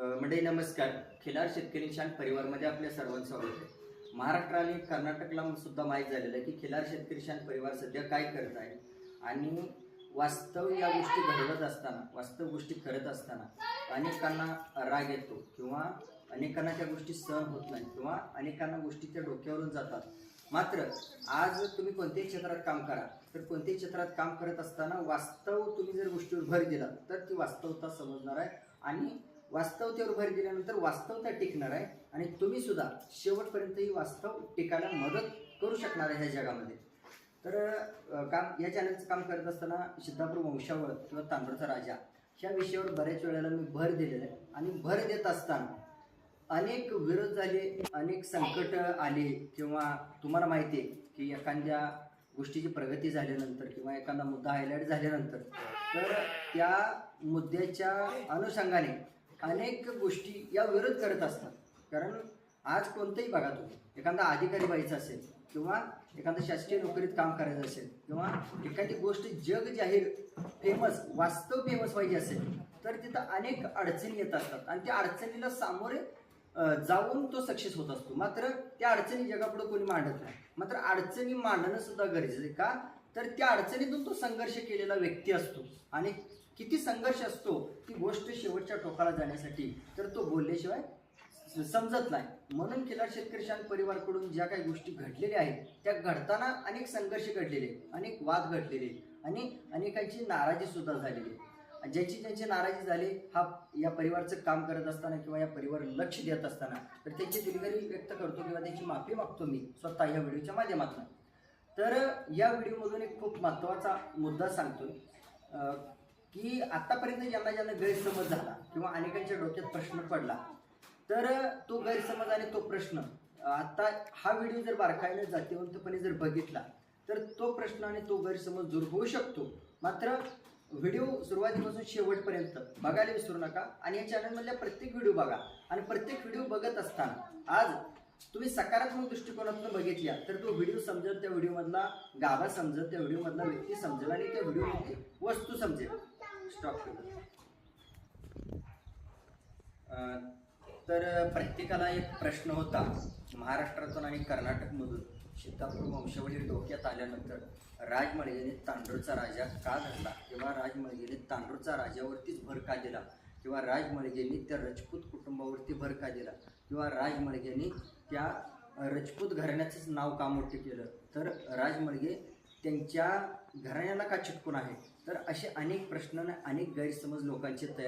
मंडळी नमस्कार. खिलार शेतकरी शान परिवारमध्ये आपल्या सर्वांचं स्वागत आहे. महाराष्ट्र आणि कर्नाटकला सुद्धा माहीत झालेलं आहे की खिलार शेतकरी शान परिवार सध्या काय करत आहे आणि वास्तव या गोष्टी घडवत असताना, वास्तव गोष्टी करत असताना अनेकांना राग येतो किंवा अनेकांना त्या गोष्टी सहन होत नाही किंवा अनेकांना गोष्टी त्या डोक्यावरून जातात. मात्र आज तुम्ही कोणत्याही क्षेत्रात काम करा, तर कोणत्याही क्षेत्रात काम करत असताना वास्तव तुम्ही जर गोष्टीवर भर दिला तर ती वास्तवता समजणार आहे आणि वास्तवतेवर भर दिल्यानंतर वास्तवता टिकणार आहे आणि तुम्ही सुद्धा शेवटपर्यंत ही वास्तव टिकायला मदत करू शकणार आहे ह्या जगामध्ये. तर काम या चॅनलचं काम करत असताना सिद्धापूर वंशावळ किंवा तांडूरचा राजा ह्या विषयावर बऱ्याच वेळेला मी भर दिलेला आहे आणि भर देत असताना अनेक विरोध झाले, अनेक संकट आले किंवा तुम्हाला माहिती आहे की एखाद्या गोष्टीची प्रगती झाल्यानंतर किंवा एखादा मुद्दा हायलाईट झाल्यानंतर तर त्या मुद्द्याच्या अनुषंगाने अनेक गोष्टी या विरोध करत असतात. कारण आज कोणतंही बघा तुम्ही, एखादा अधिकारी व्हायचा असेल किंवा एखाद्या शासकीय नोकरीत काम करायचं असेल किंवा एखादी गोष्ट जग जाहीर फेमस, वास्तव फेमस पाहिजे असेल तर तिथं अनेक अडचणी येत असतात आणि त्या अडचणीला सामोरे जाऊन तो सक्सेस होत असतो. मात्र त्या अडचणी जगापुढे कोणी मांडत नाही. मात्र अडचणी मांडणं सुद्धा गरजेचं आहे. का तर त्या अडचणीतून तो संघर्ष केलेला व्यक्ती असतो आणि किती संघर्ष असतो ती गोष्ट शेवटच्या टोकाला जाण्यासाठी, तर तो बोलल्याशिवाय समजत नाही. म्हणून खिलार शेतकरी शान परिवारकडून ज्या काही गोष्टी घडलेल्या आहेत त्या घडताना अनेक संघर्ष घडलेले, अनेक वाद घडलेले आणि अनेकांची नाराजी सुद्धा झालेली. ज्यांची नाराजी झाली हा या परिवारचं काम करत असताना किंवा या परिवाराला लक्ष देत असताना तर त्याची दिलगिरी व्यक्त करतो किंवा त्याची माफी मागतो मी स्वतः या व्हिडिओच्या माध्यमातून. तर या व्हिडिओमधून एक खूप महत्त्वाचा मुद्दा सांगतोय की आतापर्यंत ज्यांना गैरसमज झाला किंवा अनेकांच्या डोक्यात प्रश्न पडला तर तो गैरसमज आणि तो प्रश्न आता हा व्हिडिओ जर बारकाईने जातीवंतपणे जर बघितला तर तो प्रश्न आणि तो गैरसमज दूर होऊ शकतो. मात्र व्हिडिओ सुरुवातीपासून शेवटपर्यंत बघायला विसरू नका आणि या चॅनलमधल्या प्रत्येक व्हिडिओ बघा आणि प्रत्येक व्हिडिओ बघत असताना आज तुम्ही सकारात्मक दृष्टिकोनातून बघितल्या तर तो व्हिडिओ समजेल, त्या व्हिडिओमधला गाभा समजेल, त्या व्हिडिओमधला व्यक्ती समजेल आणि त्या व्हिडिओमधली वस्तू समजेल. स्टॉप करू. तर प्रत्येकाला एक प्रश्न होता महाराष्ट्रातून आणि कर्नाटकमधून. सिद्धापूर वंशावळी डोक्यात आल्यानंतर राजमळगेने तांडूरचा राजा का धरला किंवा राजमळगेने तांडूरचा राजावरतीच भर का दिला किंवा राजमळगेने त्या राजपूत कुटुंबावरती भर का दिला किंवा राजमळगेने त्या राजपूत घराण्याचंच नाव का मोठं केलं, तर राजमळगे त्यांच्या घराण्याला का चिटकून आहे. तर असे अनेक प्रश्न, अनेक गैरसमज लोकांचे तयार